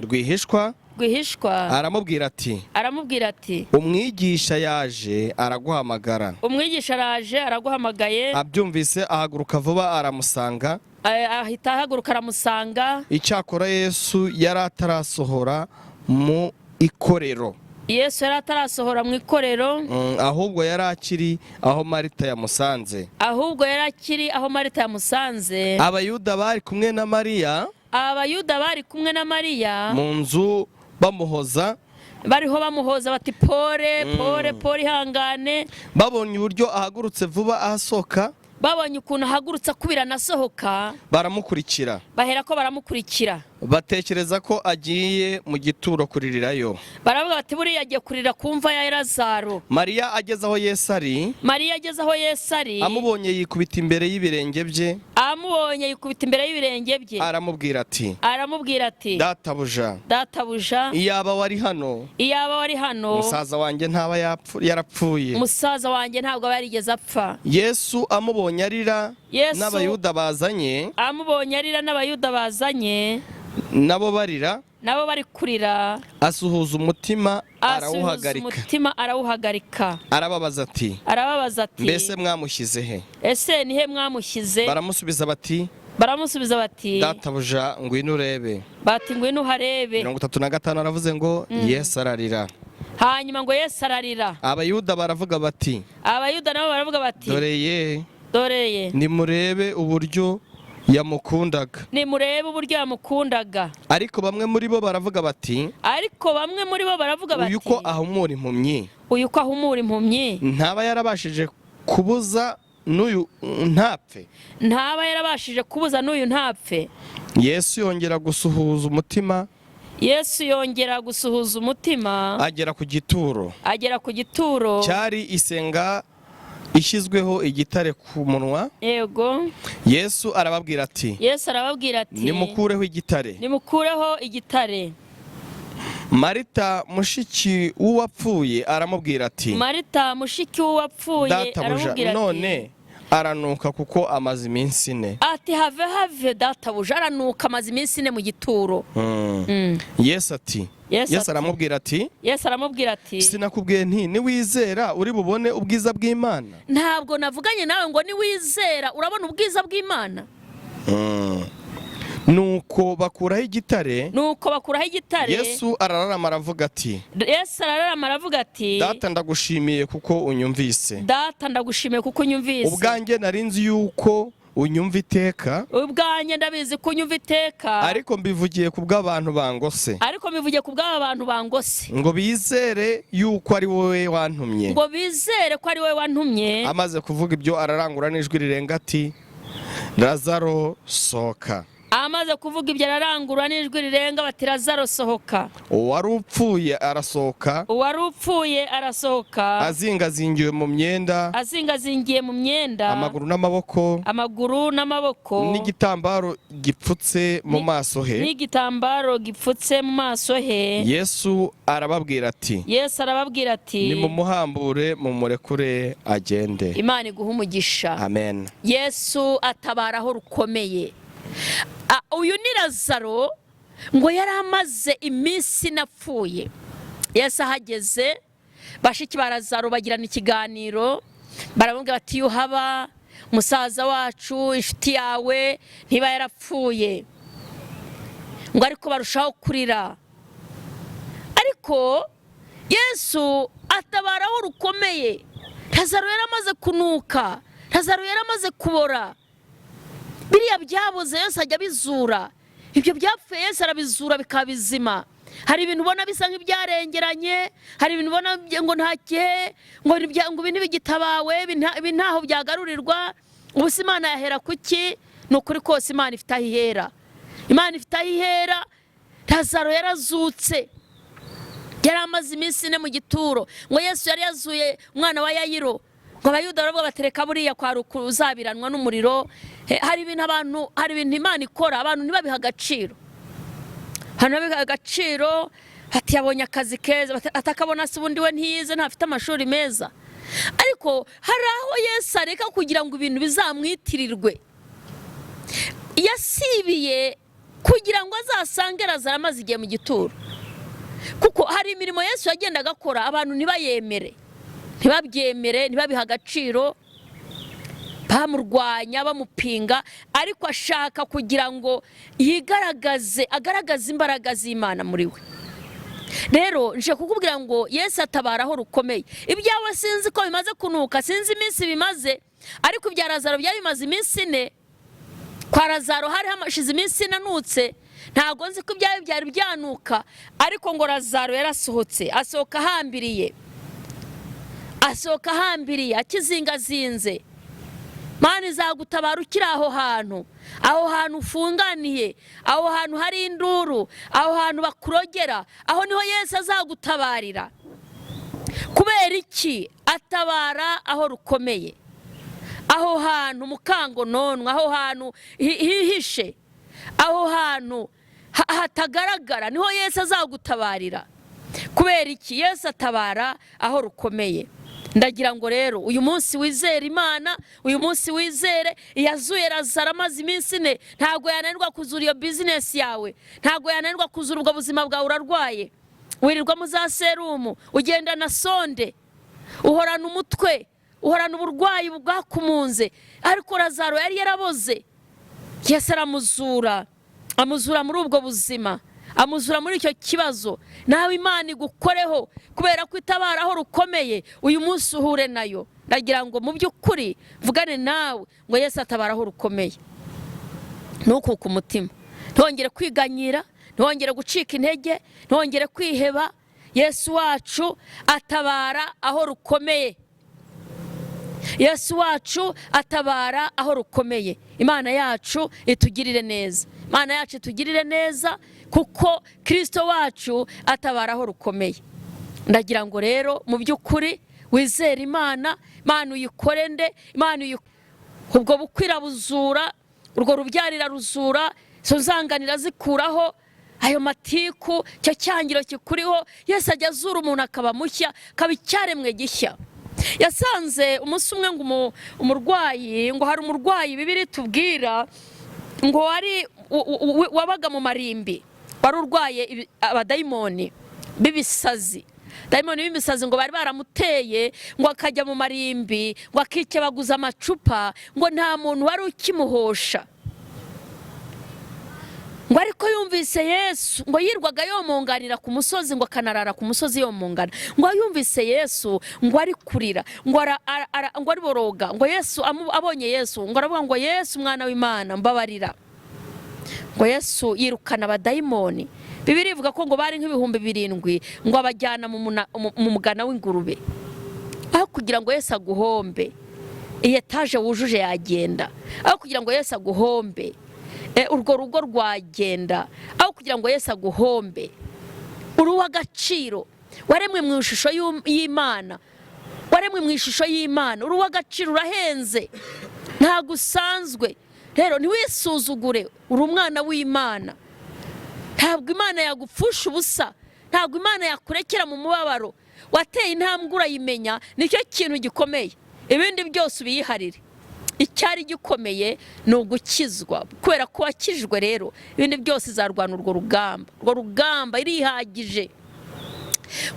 Rwihishwa. Aramubwira ati umwigisha yaje araguhamagara. Umwigisha araje araguhamagaye. Abyumvise ahaguruka vuba aramusanga. Ahita ahaguruka aramusanga. Icyakora Yesu yari atarasohora mu ikorero. Yesu yari atarasohora mu ikorero. Ahubwo yari akiri aho Marita yamusanze. Abayuda bari kumwe na Mariya. Mu nzu bariho bamuhoza bati pore ihangane. Babonye uburyo ahagurutse vuba ahasohoka. Babonye ukuntu ahagurutse akubira anasohoka. Baherako baramukurikira. Batekereza ko agiye mu gituro kuririrayo. Baravuga bati buriya agiye kurira ku mva ya Lazaro. Mariya ageze aho Yesu ari. Amubonye yikubita imbere y'ibirenge bye. Aramubwira ati databuja, iyaba wari hano musaza wanjye ntaba yarapfuye. Ntabwo yarigeze apfa. Yesu amubonye arira n'Abayuda bazanye nabo bari kurira. Asuhuza umutima arawuhagarika. Arababaza ati mbese mwamushyize he? Ese ni he mwamushyize? Baramusubiza bati databuja ngwino urebe. Bati ngwino uharebe. 35 aravuze ngo Yesu ararira. Hanyuma ngo Yesu ararira. Abayuda nabo baravuga bati dore ye nimurebe uburyo yamukundaga. Ariko bamwe muri bo baravuga bati uyu ko ahumura impumyi ntaba yarabashije kubuza n'uyu ntapfe. Yesu yongera gusuhuza umutima. Agera ku gituro. Cyari isenga ishyizweho igitare ku munwa. Yego. Yesu arababwira ati nimukureho igitare. Marita mushiki w'uwapfuye aramubwira ati databuja none aranuka kuko amaze iminsi 4. Ati have databuja aranuka amaze iminsi 4 mu gituro. Yesu aramubwira ati sinakubwiye nti niwizera uri bubone ubwiza bw'Imana? Ntabwo navuganye nawe ngo niwizera urabona ubwiza bw'Imana? Nuko bakuraho igitare. Yesu arararama aravuga ati data ndagushimiye kuko unyumvise. Ubwanjye narinzi yuko unyumva iteka. Ndabizi ko unyumva iteka. Ariko mbivugiye ku bw'abantu bangose. Ngo bizere yuko ari wowe wantumye. Amaze kuvuga ibyo ararangura n'ijwi rirenga ati Lazaro sohoka. Amaze kuvuga ibyo ararangura n'ijwi rirenga bati Lazaro sohoka. Uwari upfuye arasohoka. Azingazingiwe mu myenda. Amaguru n'amaboko. N'igitambaro gipfutse mu maso he. Yesu arababwira ati nimumuhambure mumurekure agende. Imana iguha umugisha. Amen. Yesu atabaraho rukomeye. Uyu ni Lazaro ngo yari amaze iminsi napfuye. Yesu ahageze bashiki ba Lazaro bagirana ikiganiro. Baramubwira bati yuhaba musaza wacu inshuti yawe ntiba yarapfuye. Ngo ariko barushaho kurira. Ariko Yesu atabaraho rukomeye. Lazaro yari amaze kunuka. Lazaro yari amaze kubora. Biriya byabuze Yesu ajya bizura. Ibyo byapfuye Yesu arabizura bikabizima. Hari ibintu ubona bisa nk'ibyarengeranye, hari ibintu ubona ngo ntakihe, ngo ibintu bigitabawe, ibi ntaho byagarurirwa. Ubuse Imana yahera kuki? Nukuri kose Imana ifite aho ihera. Lazaro yarazutse, yari amaze iminsi 4 mu gituro, ngo Yesu yari yazuye umwana wa Yayiro, ngo abayuda baravuga batereka buriya kwa rukuzabiranwa n'umuriro. Hari ibintu Imana ikora abantu ntibabiha agaciro. Hano babiha agaciro, ati yabonye akazi keza, atakabona se ubundi we ntiyize, ntafite amashuri meza. Ariko hari aho Yesu areka kugira ngo ibintu bizamwitirirwe. Yasibiye kugira ngo azasange Lazaro amaze igihe mu gituro, kuko hari imirimo Yesu yagendaga akora abantu ntibayemere, ntibabyemere, ntibabiha agaciro, bamurwanya, bamupinga, ariko ashaka kugira ngo agaragaze imbaraga z'Imana muri we. Rero nje kukubwira ngo Yesu atabara aho rukomeye. Ibyawe sinzi ko bimaze kunuka, sinzi iminsi bimaze, ariko ibya Lazaro byari bimaze iminsi 4. Kwa Lazaro hari hamashize iminsi 4 anutse, ntago nzi ko ibyawe byari byanuka, ariko ngo Lazaro yarasohotse, asohoka hambiriye, akizingazinze. Mana izagutabara ukiri aho hantu ufunganiye, aho hantu hari induru, aho hantu bakurogera, aho niho Yesu azagutabarira. Kubera iki? Atabara aho rukomeye, aho hantu mukangononwa, aho hantu hihishe, aho hantu hatagaragara, niho Yesu azagutabarira. Kubera iki? Yesu atabara aho rukomeye. Ndagira ngo rero uyu munsi wizere Imana, uyu munsi wizere yazuye Lazaro amaze iminsi 4. Ntago yananirwa kuzura iyo business yawe, ntago yananirwa kuzura ubwo buzima bwawe urarwaye, wirirwa mu za serumu, ugenda na sonde, uhorana umutwe, uhorana uburwayi bwakumunze, ariko Lazaro yari yaraboze. Yesu amuzura muri ubwo buzima, amuzura muri icyo kibazo. Nawe Imana igukoreho, kubera ko itabara aho rukomeye uyu munsi uhure nayo. Ndagira ngo mu by'ukuri vugane nawe ngo Yesu atabara aho rukomeye. Nukuka umutima, ntongere kwiganyira, ntongere gucika intege, ntongere kwiheba. Yesu wacu atabara aho rukomeye, Yesu wacu atabara aho rukomeye. Imana yacu itugirire neza, Imana yacu itugirire neza, kuko Kristo wacu atabara aho rukomeye. Ndagira ngo rero mu by'ukuri wizere Imana, Imana uyikorende, Imana ubwo bukwira buzura, urwo rubyarira ruzura, izo nzanganira zikuraho, ayo matiku, cyo cyangiro kikuriho. Yesu ajya azura umuntu akaba mushya, kaba icyaremwe gishya. Yasanze umunsi umwe ngo umurwayi, ngo hari umurwayi Bibiri tubwira ngo wabaga mu marimbi, wari urwaye abadayimoni b'ibisazi. Dayimoni b'imisazi ngo bari baramuteye, ngo akajya mu marimbi, ngo akikebaguza amacupa, ngo nta muntu wari ukimuhosha. Ngo ariko yumvise Yesu, ngo yirwaga yomonganira ku musozi, ngo akanarara ku musozi yomongana. Ngo yumvise Yesu, ngo ari kurira, ngo ari boroga. Ngo Yesu abonye Yesu, ngo aravuga ngo Yesu mwana w'Imana mbabarira. Ngo Yesu yirukana abadayimoni. Bibiri ivuga ko ngo bari nk'ibihumbi 7, ngo abajyana mu mugana w'ingurube. Aho kugira ngo Yesu aguhombe, etaje wujuje yagenda. Aho kugira ngo Yesu aguhombe, urwo rugo rwagenda. Aho kugira ngo Yesu aguhombe, uruwa agaciro, waremwe mu ishusho y'Imana, waremwe mu ishusho y'Imana, uruwa agaciro, urahenze, nta gusanzwe. Rero ntiwisuzugure, uri umwana w'Imana. Ntabwo Imana yagupfusha ubusa, ntabwo Imana yakurekera mu mubabaro. Wateye intambwe urayimenya, nicyo kintu gikomeye. Ibindi byose ubiyiharire. Icyari gikomeye ni ugukizwa, kubera ko wakijwe. Rero ibindi byose izarwana urwo rugamba. Urwo rugamba irihagije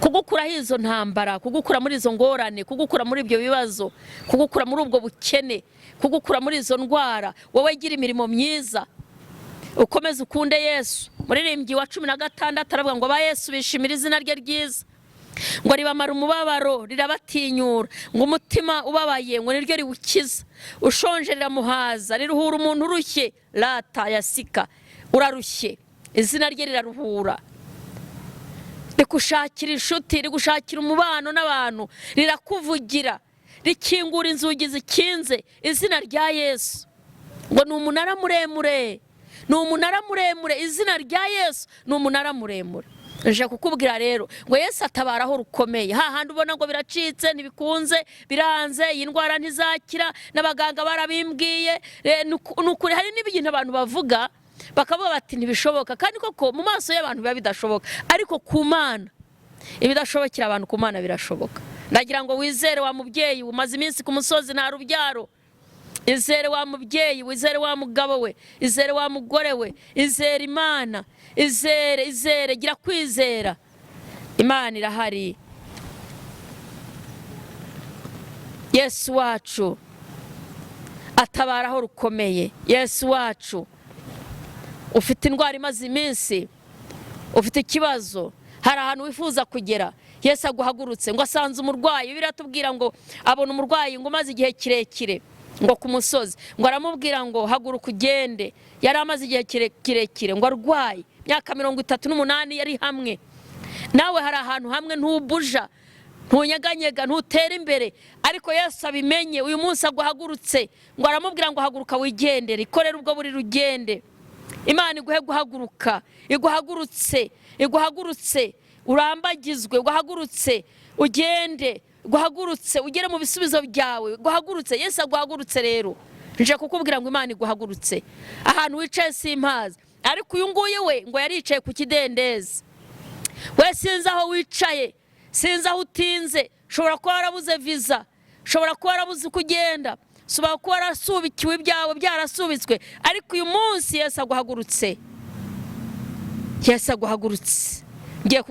kugukuraho izo ntambara, kugukura muri izo ngorane, kugukura muri ibyo bibazo, kugukura muri ubwo bukene, kugukura muri izo ndwara. Wowe gira imirimo myiza, ukomeze ukunde Yesu. Muririmbyi wa 16 aravuga ngo ba Yesu bishimira izina rye ryiza, ngo ribamara umubabaro, rirabatinyura, ngo umutima ubabaye ngo niryo riwukiza, ushonje riramuhaza, riruhura umuntu urushye. Rata yasika, urarushye, izina rye riraruhura. Rikushakira inshuti, rigushakira umubano n'abantu, rirakuvugira, rikingura inzugi zikinze. Izina rya Yesu ngo ni umunara muremure, ni umunara muremure, izina rya Yesu ni umunara muremure. Nje kukubwira rero ngo Yesu atabara aho rukomeye. Hahandi ubona ngo biracitse ntibikunze biranze, iyi ndwara ntizakira, n'abaganga barabimbwiye. Nukuri hari n'ibintu abantu bavuga bakavuga bati ntibishoboka, kandi koko mu maso y'abantu biba bidashoboka, ariko ku Mana ibidashobokera abantu ku Mana birashoboka. Ndagira ngo wizere wa mubyeyi umaze iminsi ku musozi nta rubyaro. Izere wa mubyeyi, wizere wa mugabo we, izere wa mugore we, izere Imana, izere, gira kwizera. Imana irahari. Yesu wacu atabara aho rukomeye. Yesu wacu, ufite indwara imaze iminsi, ufite ikibazo, hari ahantu wifuza kugera, Yesu aguhagurutse ngo asanze umurwayi. Biratubwira ngo abona umurwayi ngo maze igihe kirekire ngo ku musozi, ngo aramubwira ngo haguruka ugende. Yari amaze igihe kirekire ngo arwaye, myaka 38 yari hamwe. Nawe hari ahantu hamwe ntubuja, ntunyeganyega, ntutera imbere, ariko Yesu abimenye uyu munsi aguhagurutse ngo aramubwira ngo haguruka wigendere, ikorere ubwo buri rugende. Imana iguhe guhaguruka, iguhagurutse urambagizwe, guhagurutse ugende, guhagurutse ugere mu bisubizo byawe, guhagurutse. Yesu aguhagurutse rero. Nje kukubwira ngo Imana iguhagurutse. Ahantu wicaye simpazi, ariko uyu nguyu we ngo yaricaye ku kidendezi. We sinzi aho wicaye, sinzi aho utinze, shobora kuba warabuze visa, shobora kuba warabuze kugenda, shobora kuba warasubikiwe ibyawe byarasubitswe, ariko uyu munsi Yesu aguhagurutse. Yesu aguhagurutse. Ngiye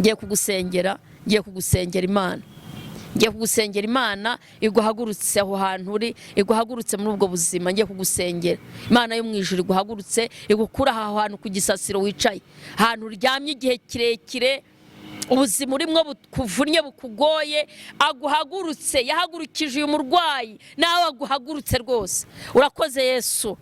kugusengera, Imana. Ngiye kugusengera Imana iguhagurutse aho hantu uri, iguhagurutse muri ubwo buzima. Ngiye kugusengera Imana yo mu ijuru iguhagurutse, igukura aho hantu ku gisasiro wicaye, ahantu uryamye igihe kirekire, ubuzima urimo bukuvunnye bukugoye. Aguhagurutse, yahagurukije uyu murwayi, nawe aguhagurutse rwose. Urakoze Yesu.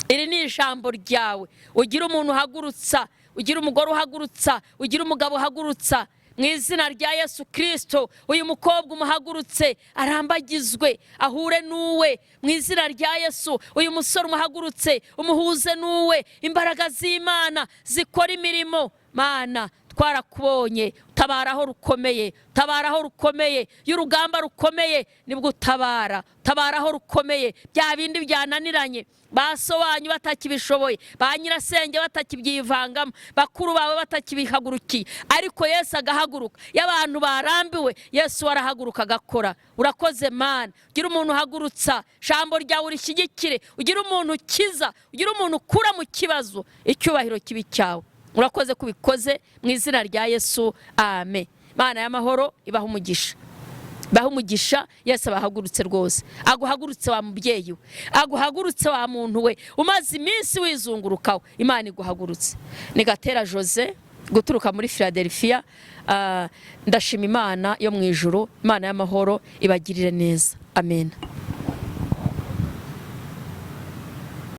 Iri ni ijambo ryawe. Ugira umuntu uhagurutsa, ugira umugore uhagurutsa, ugira umugabo uhagurutsa, mu izina rya Yesu Kristo. Uyu mukobwa umuhagurutse arambagizwe ahure nuwe, mu izina rya Yesu. Uyu musore umuhagurutse umuhuze nuwe, imbaraga z'Imana zikora imirimo. Mana twarakubonye, tabaraho rukomeye, y'urugamba rukomeye nibwo tabaraho rukomeye. Bya bindi byananiranye basobanyu batakibishoboye, ba nyirasenge batakibyivangamo, bakuru bawe batakibihagurukiye, ariko Yesu agahaguruka. Y'abantu barambiwe, Yesu warahaguruka agakora. Urakoze Mana. Ugira umuntu uhagurutsa, jambo ryawe urishyigikire, ugira umuntu ukiza, ugira umuntu ukura mu kibazo, icyubahiro kibi cyawe. Urakoze kubikoze mu izina rya Yesu, amen. Mana y'amahoro ibaha umugisha, Yesu abahagurutse rwose. Aguhagurutse wa mubyeyi we, aguhagurutse wa muntu we umaze iminsi wizungurukaho. Imana iguhagurutse. Ni Gatera Jose guturuka muri Philadelphia. Ndashima Imana yo mu ijuru. Imana y'amahoro ibagirire neza, amen.